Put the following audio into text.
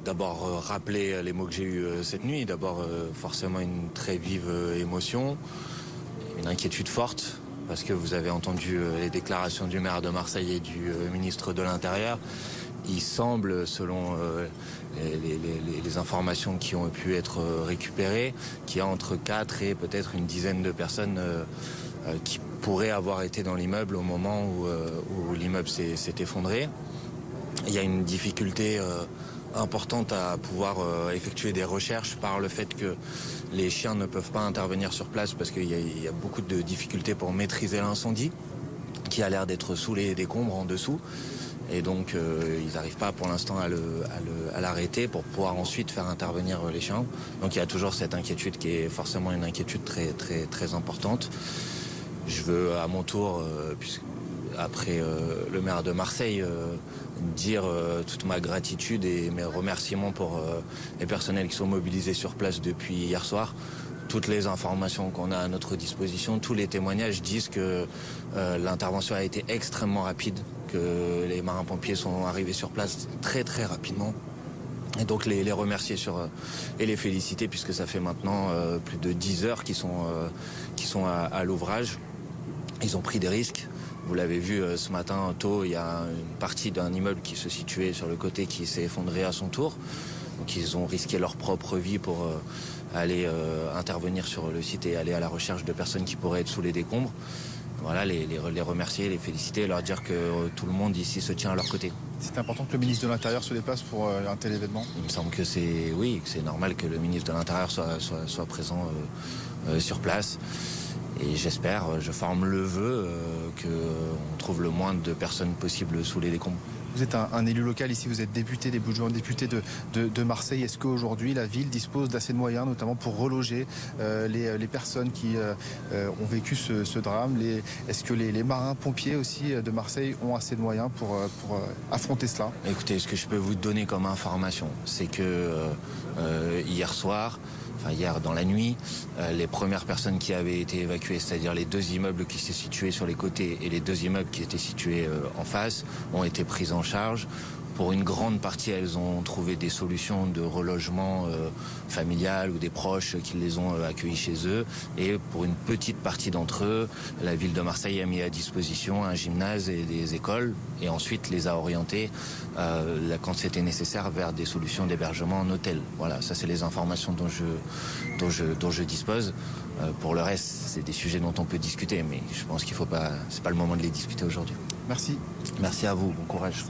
D'abord rappeler les mots que j'ai eus cette nuit. D'abord forcément une très vive émotion, une inquiétude forte, parce que vous avez entendu les déclarations du maire de Marseille et du ministre de l'Intérieur. Il semble, selon les informations qui ont pu être récupérées, qu'il y a entre 4 et peut-être une dizaine de personnes qui pourraient avoir été dans l'immeuble au moment où l'immeuble s'est effondré. Il y a une difficulté importante à pouvoir effectuer des recherches par le fait que les chiens ne peuvent pas intervenir sur place parce qu'il y a beaucoup de difficultés pour maîtriser l'incendie qui a l'air d'être sous les décombres en dessous. Et donc ils n'arrivent pas pour l'instant à l'arrêter pour pouvoir ensuite faire intervenir les chiens. Donc il y a toujours cette inquiétude qui est forcément une inquiétude très, très, très importante. Je veux à mon tour, après le maire de Marseille, dire toute ma gratitude et mes remerciements pour les personnels qui sont mobilisés sur place depuis hier soir. Toutes les informations qu'on a à notre disposition, tous les témoignages disent que l'intervention a été extrêmement rapide, que les marins-pompiers sont arrivés sur place très très rapidement. Et donc les remercier et les féliciter puisque ça fait maintenant plus de 10 heures qu'ils sont à l'ouvrage. Ils ont pris des risques. Vous l'avez vu ce matin tôt, il y a une partie d'un immeuble qui se situait sur le côté qui s'est effondré à son tour. Donc ils ont risqué leur propre vie pour aller intervenir sur le site et aller à la recherche de personnes qui pourraient être sous les décombres. Voilà, les remercier, les féliciter, leur dire que tout le monde ici se tient à leur côté. C'est important que le ministre de l'Intérieur se déplace pour un tel événement? Il me semble que c'est normal que le ministre de l'Intérieur soit présent sur place. Et j'espère, je forme le vœu qu'on trouve le moins de personnes possibles sous les décombres. Vous êtes un élu local ici, vous êtes député des Bouches-du-Rhône, député de Marseille. Est-ce qu'aujourd'hui la ville dispose d'assez de moyens, notamment pour reloger les personnes qui ont vécu ce drame? Est-ce que les marins-pompiers aussi de Marseille ont assez de moyens pour affronter cela? Écoutez, ce que je peux vous donner comme information, c'est que hier dans la nuit, les premières personnes qui avaient été évacuées, c'est-à-dire les 2 immeubles qui s'étaient situés sur les côtés et les 2 immeubles qui étaient situés en face, ont été prises en charge. Pour une grande partie, elles ont trouvé des solutions de relogement familial ou des proches qui les ont accueillis chez eux. Et pour une petite partie d'entre eux, la ville de Marseille a mis à disposition un gymnase et des écoles et ensuite les a orientés, quand c'était nécessaire, vers des solutions d'hébergement en hôtel. Voilà, ça c'est les informations dont je dispose. Pour le reste, c'est des sujets dont on peut discuter, mais je pense c'est pas le moment de les discuter aujourd'hui. Merci. Merci à vous, bon courage.